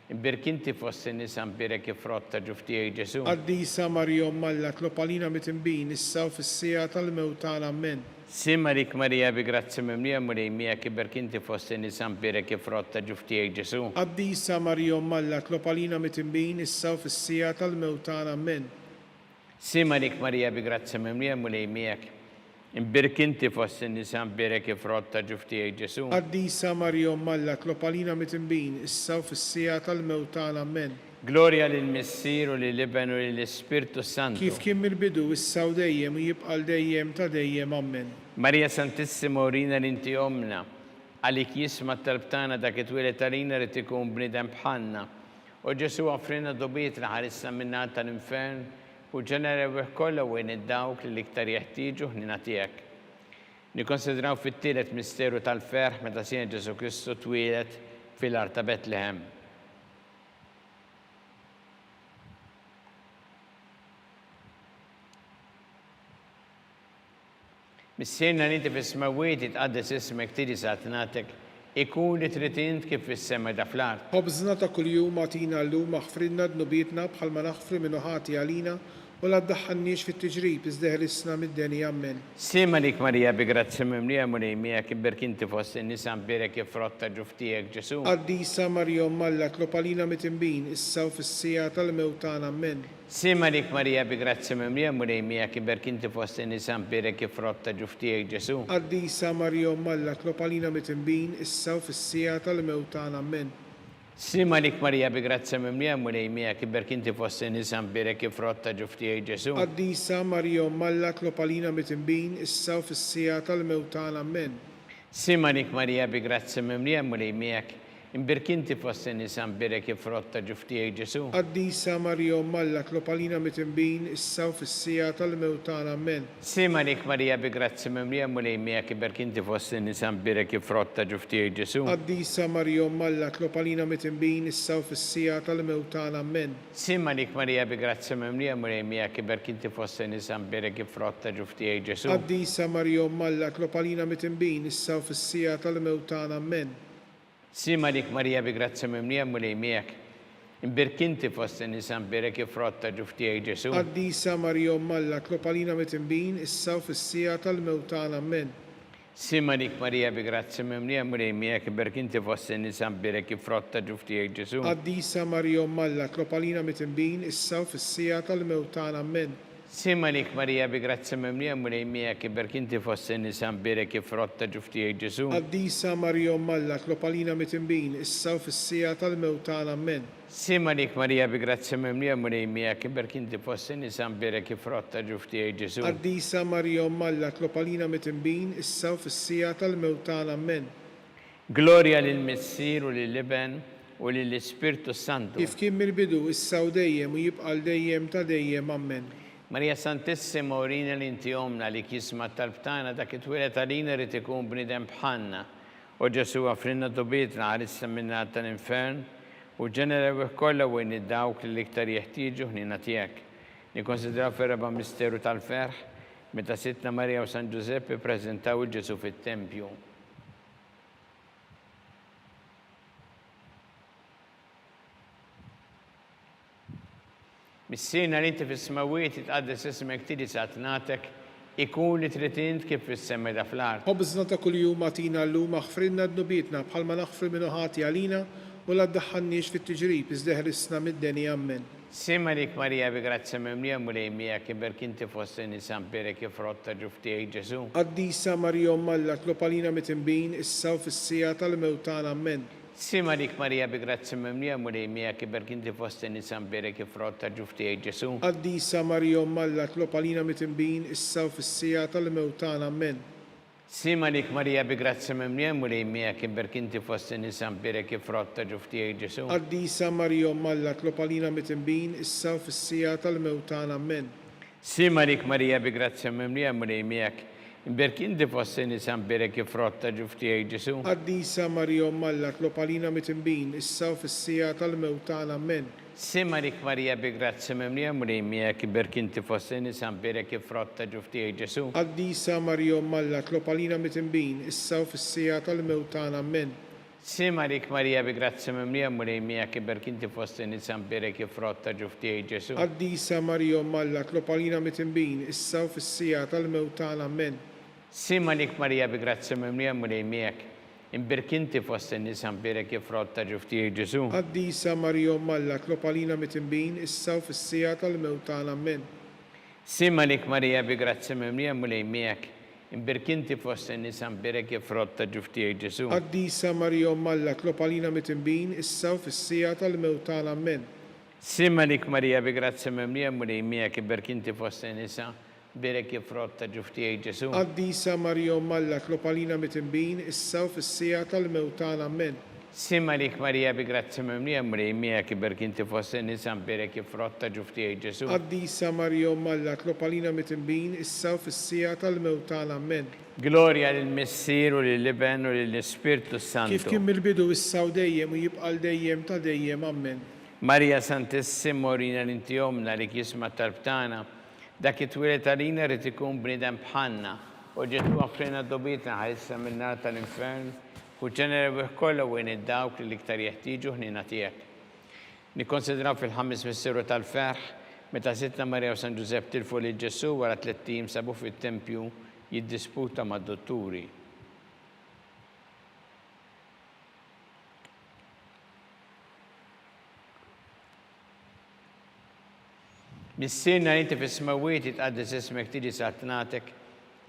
imbirkinti fost in-nisa mbirek ifrotta ġuftijek Ġesu. Qaddisa Marija Alla tlob għalina mit-tinbin issa u fis-sija tal-mewt tagħna ammen. Slima lik Marija bi grazzi memlija mulej miegħek imbirkinti fost in-nisa mbirek ifrotta ġuftijek Ġesu. Qaddisa Marija Alla tlob għalina mit-tinbin issa u fis-sija tal-mewt tagħna ammen. Slima lik Marija bi grazzi memlija mulej miegħek imbirkinti fost in-nisa mbirek ifrotta ġuftijek Ġesu. Qaddisa Marija Alla tlob għalina mit-tinbin issa u fis-sija tal-mewt tagħna ammen. Gloria lill-Missier u lill-Iben u lill-Ispirtu Santu. Kif kien mill-bidu issa u dejjem u jibqa' dejjem ta' dejjem ammen. Marija Santissima Urina l-inti omna għalik jisma talbtana dak it-twilet għalina rrid ikun bniedem bħalna u Ġesu offrina dobietna ħarissa minna tal-infern u ġenerawih kollha wejn id-dawk li l-iktar jeħtieġu ħnina tiegħek. Nikkonsidraw fit-tielet misteru tal-ferħ meta Sien Ġesu Kristu twieled fil-art ta' Betlehem. Missierna li inti fis-smawiet tqaddes ismek tiġi satnatek ikun li trid int kif fis-sema da fl-art. خبزنا ta' kuljum għatina llum aħfrilna dnubietna bħalma naħfru minnu ħati għalina u la ddaħħalniex fit-tiġrib iżdeħlisna mid-deni ammen. Sima lik Marija bi grazzi mimlija mulejmija kibber kinti fost in-nisa mbirek jifrotta ġuftijek Ġesu. Qaddisa Marjom Malla tlopalina mitimbin issa u fis-sija tal-mewtan ammen. Sima lik Marija bi grazzi mimlija mulejmija kibber kinti fost in-nisa mbirek jifrotta ġuftijek Ġesu. Qaddisa Marjom Malla tlopalina mitimbin issa u fis-sija tal-mewtan ammen. Sima lik Marija bi grazzi mimlija mulejmija kibber kinti fost in-nisa mbirek jifrotta ġuftijek Ġesu. Qaddisa Marjom Malla tlopalina mitimbin issa u fis-sija tal-mewtan ammen. Sima lik Marija bi grazzi mimlija mulejmija imbirkinti fost in-nisa mbirek jifrotta ġuftijek Ġesu. Qaddisa Marjom Malla tlopalina mitimbin issa u fis-sija tal-mewtan ammen. Sima lik Marija bi grazzi mimlija mulejmija kibberkinti fost in-nisa mbirek jifrotta ġuftijek Ġesu. Qaddisa Marjom Malla tlopalina mitimbin issa u fis-sija tal-mewtan ammen. Sima lik Marija bi grazzi mimlija mulejmija kibberkinti fost in-nisa mbirek jifrotta ġuftijek Ġesu. Qaddisa Marjom Malla tlopalina mitimbin issa u fis-sija tal-mewtan ammen. Sima lik Marija bi grazzi mimlija mulejmija imbirkinti fost in-nisa mbirek jifrotta ġuftijek Ġesu. Qaddisa Marjom Malla tlopalina mitimbin issa u fis-sija tal-mewtan ammen. Sima lik Marija bi grazzi mimlija mulejmija kibberkinti fost in-nisa mbirek jifrotta ġuftijek Ġesu. Qaddisa Marjom Malla tlopalina mitimbin issa u fis-sija tal-mewtan ammen. Sima lik Marija bi grazzi mimlija mulejmija kibberkinti fost in-nisa mbirek jifrotta ġuftijek Ġesu. Qaddisa Marjom Malla tlopalina mitimbin issa u fis-sija tal-mewtan ammen. Sima lik Marija bi grazzi mimlija mulejmija kibberkinti fost in-nisa mbirek jifrotta ġuftijek Ġesu. Qaddisa Marjom Malla tlopalina mitimbin issa u fis-sija tal-mewtan ammen. Gloria lill-Missier u lill-Iben u lill-Ispirtu Santu. Kif kien mill-bidu issa u dejjem u jibqa' dejjem ta' dejjem ammen. Marija Santissima urina l-inti omna li kisma tal-btana dak it-twilet għalina rrit ikun bnidem bħanna. U Ġesu għafrinna dobietna għarissa minna tal-infern u ġenerawih kollha wejn id-dawk li l-iktar jeħtieġu ħnina tiegħek. Nikkonsidraw fir-raba' misteru tal-ferħ meta Sittna Marija u San Giuseppe ppreżentaw il-Ġesu fit-tempju. Missierna li inti fis-smawiet tqaddes ismek tiġi satnatek ikun li trid int kif fis-sema da fl-art. Ħobżna ta' kuljum għatina llum aħfrilna dnubietna bħalma naħfru minnu ħati għalina u la ddaħħalniex fit-tiġrib iżdeħlisna mid-deni ammen. Sima lik Marija bi grazzi mimlija mulejmija kibberkinti fost in-nisa mbirek jifrotta ġuftijek Ġesu. Qaddisa Marjom Malla tlopalina mitimbin issa u fis-sija tal-mewtan ammen. Sima lik Marija bi grazzi mimlija mulejmija kibberkinti fost in-nisa mbirek jifrotta ġuftijek Ġesu. Qaddisa Marjom Malla tlopalina mitimbin issa u fis-sija tal-mewtan ammen. Sima lik Marija bi grazzi mimlija mulejmija kibberkinti fost in-nisa mbirek jifrotta ġuftijek Ġesu. Qaddisa Marjom Malla tlopalina mitimbin issa u fis-sija tal-mewtan ammen. Sima lik Marija bi grazzi mimlija mulejmija imbirkinti fost in-nisa mbirek jifrotta ġuftijek Ġesu. Qaddisa Marjom Malla tlopalina mitimbin issa u fis-sija tal-mewtan ammen. Sima lik Marija bi grazzi mimlija mulejmija kibberkinti fost in-nisa mbirek jifrotta ġuftijek Ġesu. Qaddisa Marjom Malla tlopalina mitimbin issa u fis-sija tal-mewtan ammen. Sima lik Marija bi grazzi mimlija mulejmija kibberkinti fost in-nisa mbirek jifrotta ġuftijek Ġesu. Qaddisa Marjom Malla tlopalina mitimbin issa u fis-sija tal-mewtan ammen. Sima lik Marija bi grazzi mimlija mulejmija imbirkinti fost in-nisa mbirek jifrotta ġuftijek Ġesu. Qaddisa Marjom Malla tlopalina mitimbin issa u fis-sija tal-mewtan ammen. Sima lik Marija bi grazzi mimlija mulejmija imbirkinti fost in-nisa mbirek jifrotta ġuftijek Ġesu. Qaddisa Marjom Malla tlopalina mitimbin issa u fis-sija tal-mewtan ammen. Sima lik Marija bi grazzi mimlija mulejmija imbirkinti fost in-nisa mbirek jifrotta ġuftijek Ġesu. Qaddisa Marjom Malla tlopalina mitimbin issa u fis-sija tal-mewtan ammen. Sima lik Marija bi grazzi mimlija mrejmija kiberk inti fost in-nisa mberek jifrotta ġuftijaj Ġesu. Qaddisa Marija Alla tlob għalina mitnbin issa u fis-sija tal-mewt tagħna. Amen. Gloria lill-Missier u lill-Iben u lill-Ispirtu Kif Santu. kien mill-bidu issa u dejjem u jibqa' dejjem ta' dejjem. Amen. Marija Santissima Orina l-intijomna li kisma tal-btana, dak it-twilet għalina rrit ikun bnidem bħanna, u ġetu għafrina d-dobitna ħajsa minna tal-infern, u ġenerew kolla u id-dawk li liktar jeħtiġu ħnina tijek. Nikonsidraw fil-ħamis missiru tal-ferħ, meta sitna Marija u San Giuseppe tilfu li Ġesu wara 3 tim sabu fit-tempju jiddisputa ma' dotturi. Missirna inti fis-smawiet jitqaddis ismek tiġi satnatek,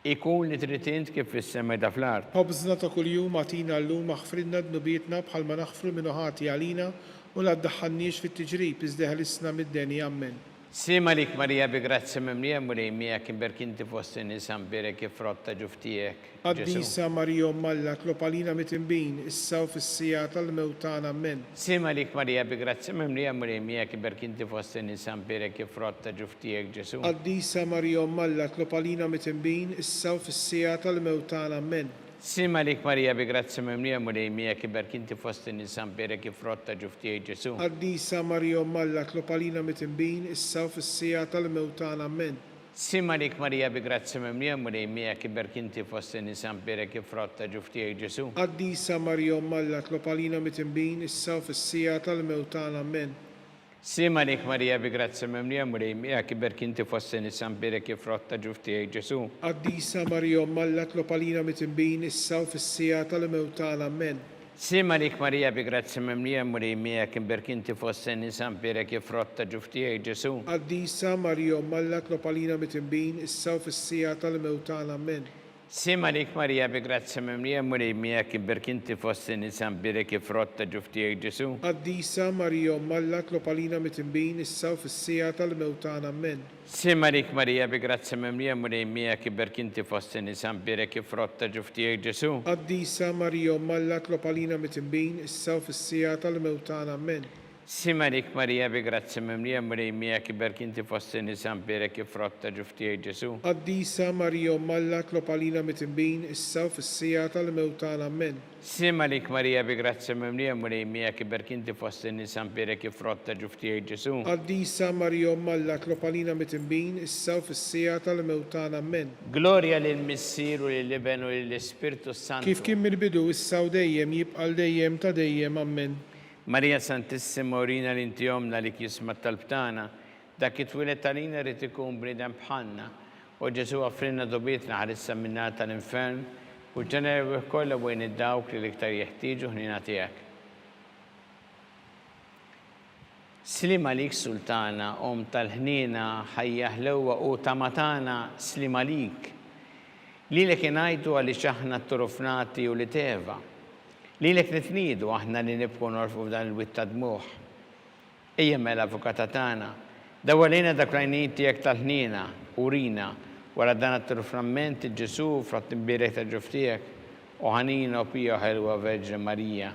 ikun li tritint kif fis-sema da fl-art. Ħobżna ta' kuljum għatina llum aħfrinna dnubietna bħalma naħfru minnu ħati għalina u la ddaħħalniex fit-tiġrib iżda ħlisna mid-deni. Amen. Sima lik Marija bi grazzi mimlija murejmija kim berkinti fost in-nisa mberek jifrotta ġuftijek. Qaddisa Marija Alla tlob għalina mitnbin issa u fis-sija tal-mewt tagħna. Amen. Sima lik Marija bi grazzi mimlija murejmija kim berkinti fost in-nisa mberek jifrotta ġuftijek Ġesu. Qaddisa Marija Alla tlob għalina mitnbin issa u fis-sija tal-mewt tagħna. Amen. Sima lik Marija bi grazzi mimlija murejmija kim berkinti fost in-nisa mberek jifrotta ġuftijek Ġesu. Qaddisa Marija Alla tlob għalina mitnbin issa u fis-sija tal-mewt tagħna. Amen. Sima lik Marija bi grazzi mimlija murejmija kim berkinti fost in-nisa mberek jifrotta ġuftijek Ġesu. Qaddisa Marija Alla tlob għalina mitnbin issa u fis-sija tal-mewt tagħna. Amen. Sima lik Marija bi grazzi mimlija murejmija kim berkinti fost in-nisa mberek jifrotta ġuftijek Ġesu. Qaddisa Marija Alla tlob għalina mitnbin issa u fis-sija tal-mewt tagħna. Amen. Sima lik Marija bi grazzi mimlija murejmija kim berkinti fost in-nisa mberek jifrotta ġuftijek Ġesu. Qaddisa Marija Alla tlob għalina mitnbin issa u fis-sija tal-mewt tagħna. Amen. Sima lik Marija bi grazzi mimlija murejmija kim berkinti fost in-nisa mberek jifrotta ġuftijek Ġesu. Qaddisa Marija Alla tlob għalina mitnbin issa u fis-sija tal-mewt tagħna. Amen. Sima lik Marija bi grazzi mimlija murejmija kim berkinti fost in-nisa mberek jifrotta ġuftijek Ġesu. Qaddisa Marija Alla tlob għalina mitnbin issa u fis-sija tal-mewt tagħna. Amen. Sima lik Marija bi grazzi mimlija murejmija kim berkinti fost in-nisa mberek jifrotta ġuftijek Ġesu. Qaddisa Marija Alla tlob għalina mitnbin issa u fis-sija tal-mewt tagħna. Amen. Sima lik Marija bi grazzi mimlija murejmija kim berkinti fost in-nisa mberek jifrotta ġuftijek Ġesu. Qaddisa Marija Alla tlob għalina mitnbin issa u fis-sija tal-mewt tagħna. Amen. Gloria lill-Missier u lill-Iben u lill-Ispirtu Santu. Kif kien mill-bidu issa u dejjem jibqa' dejjem ta' dejjem. Amen. Marija Santissima Orina l-intijomna li kisma tal-btana, dak it-twilet għalina rrit ikun bnidem bħanna, u Ġesu għafrinna dobietna ħarissa minna tal-infern, u ġenerew kolla bwejn id-dawk li liktar jeħtiġu ħnina tijak. Slima lik sultana, tal-ħnina, ħajjaħlewa u tamatana slima lik. Li li kienajtu għalli xaħna t-turufnati u li teva. Li lek nitnidu aħna li nibku norfu f'dan il-witta dmuħ. Ejja mela avukata tagħna, dawalina dak rajnit tiegħek tal-ħnina, urina, wara dan it-truframment Ġesu fratt imbirek ta' ġuftijek, u ħanina u pija ħelwa Verġi Marija.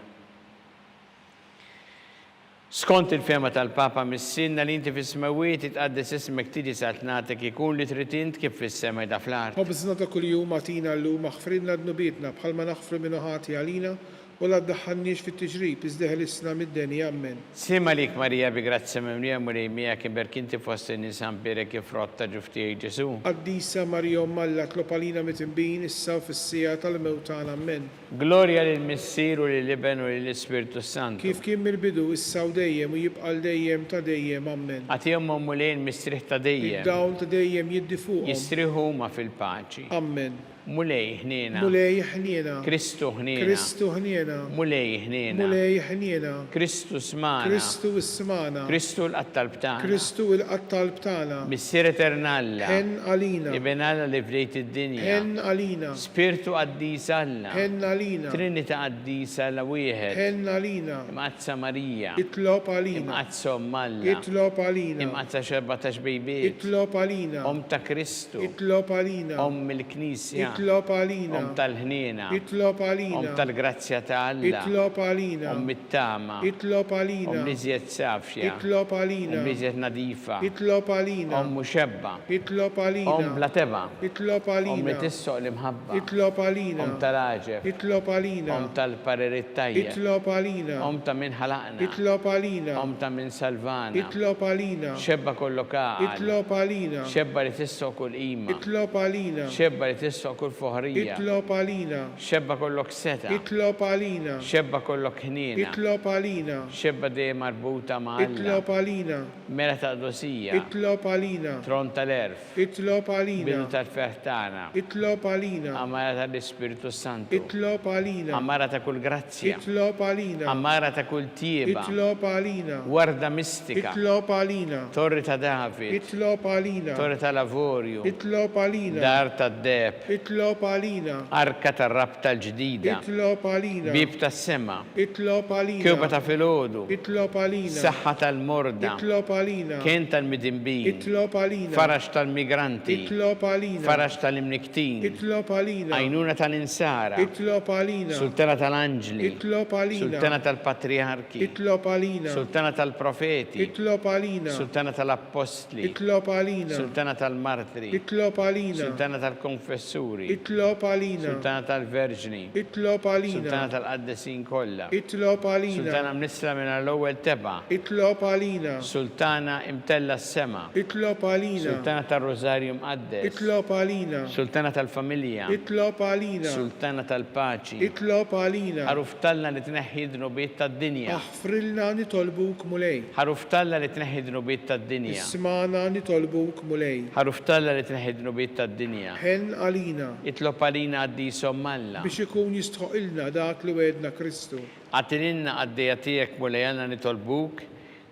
Skont il-fema tal-Papa missinna li inti fis-smawiet titqaddis ismek tiġi satnatek ikun li tritint kif fis-sema da fl-art. Ħobżna ta' kuljum għatina llum aħfrinna dnubietna bħalma naħfru minnu ħati għalina u la ddaħħalniex fit-tiġrib iżda ħlisna mid-deni. Amen. Sima lik Marija bi grazzi mimlija murejmija kim berkinti fost in-nisa mberek jifrotta ġuftijek Ġesu. Qaddisa Marija Alla tlob għalina mitnbin issa u fis-sija tal-mewt tagħna. Amen. Gloria lill-Missier u lill-Iben u lill-Ispirtu Santu. Kif kien mill-bidu issa u dejjem u jibqa' dejjem ta' dejjem. Amen. Għatihom mulejn mistriħ ta' dejjem. Id-dawl ta' dejjem jiddi fuqhom. Jistriħu ma fil-paċi. Amen. Mulej ħnina. Mulej ħniena. Kristu ħnina. Kristu ħniena. Mulej ħnina. Mulej ħniena. Kristu smana. Kristu ismana. Kristu l-qattal btana. Kristu l-qattal btana. Missier eternalla. Hen għalina. Ibenalla li bdejt id-dinja. Hen għalina. Spiritu qaddis Alla. Hen għalina. Trinita qaddis Alla wieħed. Hen għalina. Imqazza Marija. Itlob għalina. Imqazza Alla. Itlob għalina. Imqazza 14 bejbiet. Itlob għalina. Ta' Kristu. Itlob għalina. Il-Knisja. Itlob għalina. tal-ħnina, Itlob għalina. tal-grazzja ta' Alla, Itlob għalina. mit-tama, Itlob għalina. liżjed safja, Itlob għalina. liżjed nadifa, Itlob għalina. muxebba, Itlob għalina. bla teba, Itlob li għalina. tissoq l-imħabba, Itlob għalina. tal-aġeb, Itlob għalina. tal-parerit tajjeb, Itlob għalina. ta' min ħalaqna, Itlob għalina. ta' min salvana, Itlob għalina. xebba kollokal, Itlob għalina. xebba li tissoq kull ima, Itlob għalina. xebba li tissoq kull foħrija, Itlob għalina. xebba kollok seta, Itlob għalina. xebba kollok ħnina, Itlob għalina. xebba dejjem marbuta ma' Alla, Itlob għalina. mela ta' dosija, Itlob għalina. tron tal-erf, Itlob bidu għalina. tal-fertana, Itlob għalina. amara tal-Ispiritu Santu, Itlob għalina. amara ta' kull grazzja, Itlob għalina. amara ta' kull tieba, Itlob għalina. warda mistika, Itlob għalina. torri ta' David, Itlob għalina. torri ta' lavorju, Itlob għalina. dar ta' deb, Itlob għalina. arka ta' rab tal-ġdida, Itlob għalina. bib ta' sema, Itlob għalina. kjuba ta' filodu, Itlob għalina. saħħa tal-morda, Itlob għalina. kien tal-midimbin, Itlob għalina. farax tal-migranti, Itlob għalina. farax tal-imniktin, Itlob għalina. għajnuna tal-insara, Itlob għalina. sultana tal-anġli, Itlob għalina. sultana tal-patriarki, Itlob għalina. sultana tal-profeti, Itlob għalina. sultana tal-apostli, Itlob għalina. sultana tal-martri, Itlob għalina. sultana tal-konfessuri, Itlob għalina. sultana tal-verġni, Itlob għalina. sultana tal-qaddesin kollha, Itlob għalina. sultana mnisla minn l-ewwel teba, Itlob għalina. sultana imtella s-sema, Itlob għalina. sultana tal-Rosarju mqaddes, Itlob għalina. sultana tal-familja, Itlob għalina. sultana tal-paċi, Itlob għalina. ħaruftalla li tneħħi dnubiet tad-dinja, Aħfrilna nitolbuk mulej. ħaruftalla li tneħħi dnubiet tad-dinja, Ismana nitolbuk mulej. ħaruftalla li tneħħi dnubiet tad-dinja, Ħen għalina. itlob għalina għaddisom malla, Biex ikun jistħoqilna dak li wedna Kristu. għatilinna għaddija tijek mulejana nitolbuk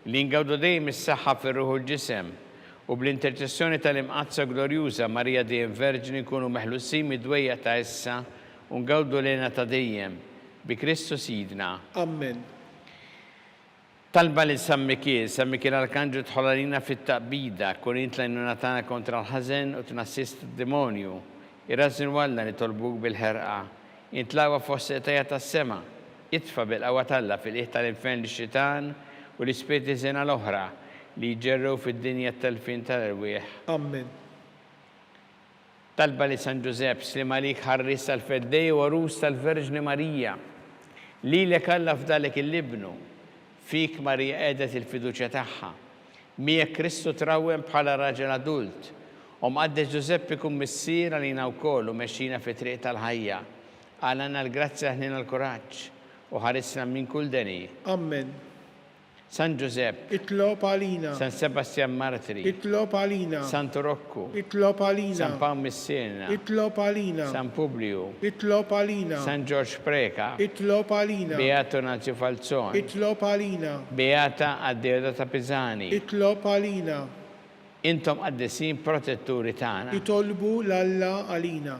li ngawdu dejjem is-saħħa fir-ruħu l-ġisem u bl-interċessjoni tal-imqazza glorjuża Marija dejjem Verġni kunu meħlusin mid-dwejja ta' issa u ngawdu lejna ta' dejjem bi Kristu Sidna. Amen. Talba li San Mikiel Arkanġu tħollalina fit-taqbida, kun intla tagħna kontra l-ħażen u tnassist d-demonju. Irrażin walla nitolbuk bil-ħerqa, intlawa fost etajja tas-sema, itfa bil-qawwa talla fil-qiegħ tal-infern l-xitan u l-ispirti żena l-oħra li jġerru fid-dinja tal-fin tal-irwieħ. Amen. Talba li San Giuseppe Slimalik ħarris tal-feddej u għarus tal-Verġni Marija, li l-ekalla f'dalek il-libnu, fik Marija edet il-fiduċja tagħha, miegħek Kristu trawwem bħala raġel adult, u mqaddes Giuseppe kun missiera lina wkoll u mexxina fi triq tal-ħajja, għalana l-grazzja ħnina l-kuraġġ u ħarisna minn kull deni. Amen. San Giuseppe, Itlob għalina. San Sebastian Martri, Itlob għalina. Santo Rocco, Itlob għalina. San Paolo Messina, Itlob għalina. San Publio, Itlob għalina. San George Preca, Itlob għalina. Beato Nazio Falzon, Itlob għalina. Beata Addeodata Pisani, Itlob għalina. intom għaddesin protetturi tagħna. Itolbu l-Alla għalina.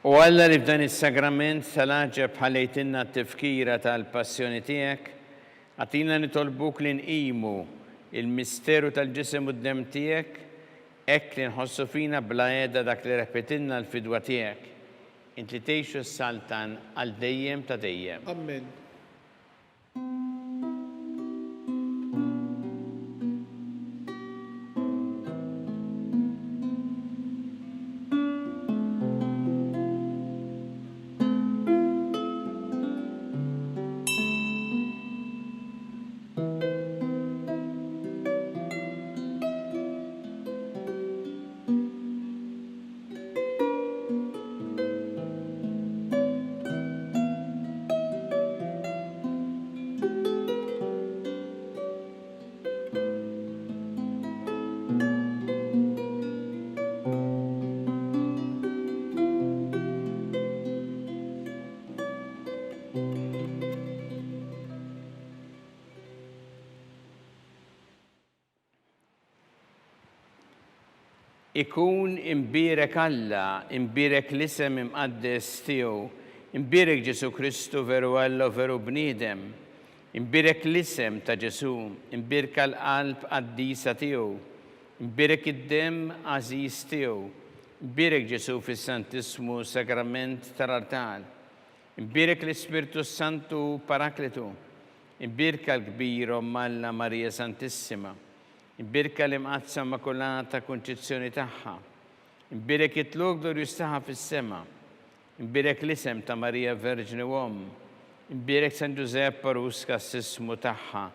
U Alla li f'dan is-sagrament tal-aġeb ħalejtinna t-tifkira tal-passjoni tiegħek, għatina nitolbuk li nqimu il-misteru tal-ġisem u d-dem tiegħek, hekk li nħossu fina bla għeda dak li repetinna l-fidwa tiegħek. Int li tgħixu s-saltan għal dejjem ta' dejjem. Amen. ikun imbirek Alla, imbirek l-isem imqaddes tiegħu, imbirek Ġesu Kristu veru Alla u veru bniedem, imbirek l-isem ta' Ġesu, imbirek l-qalb qaddisa tiegħu, imbirek id-dem għażiż tiegħu, imbirek Ġesu fis-Santismu Sagrament tal-Altar, imbirek l-Ispirtu Santu Parakletu, imbirka l-kbir Alla Marija Santissima, imbirka l-imqazza Immakulata Konċezzjoni tagħha, imbirek it-tlok glorjuż tagħha fis-sema, imbirek l-isem ta' Marija Verġni Uomm, imbirek San Giuseppe Parusca s-sismu tagħha,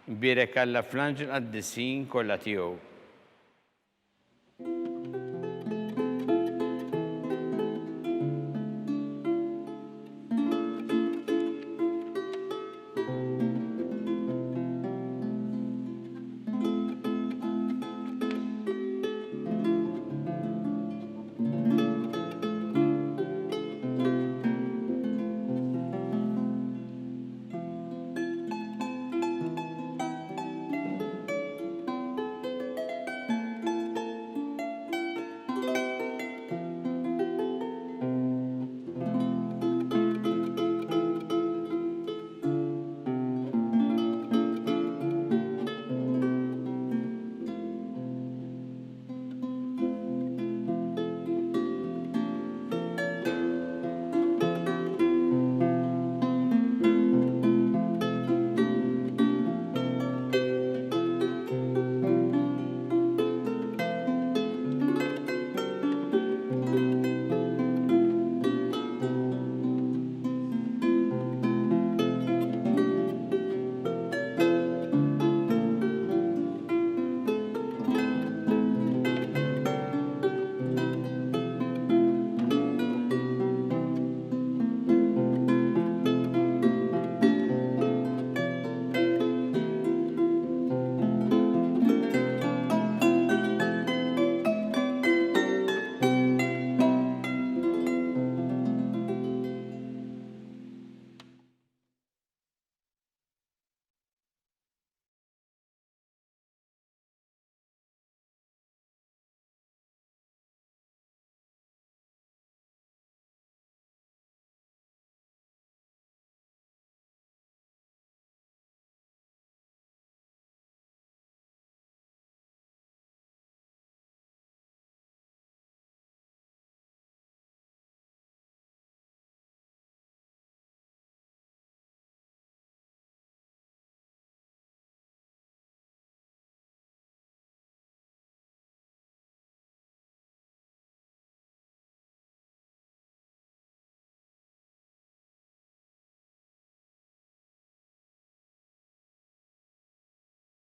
imbirek Alla fl-anġel qaddisin kollha tiegħu.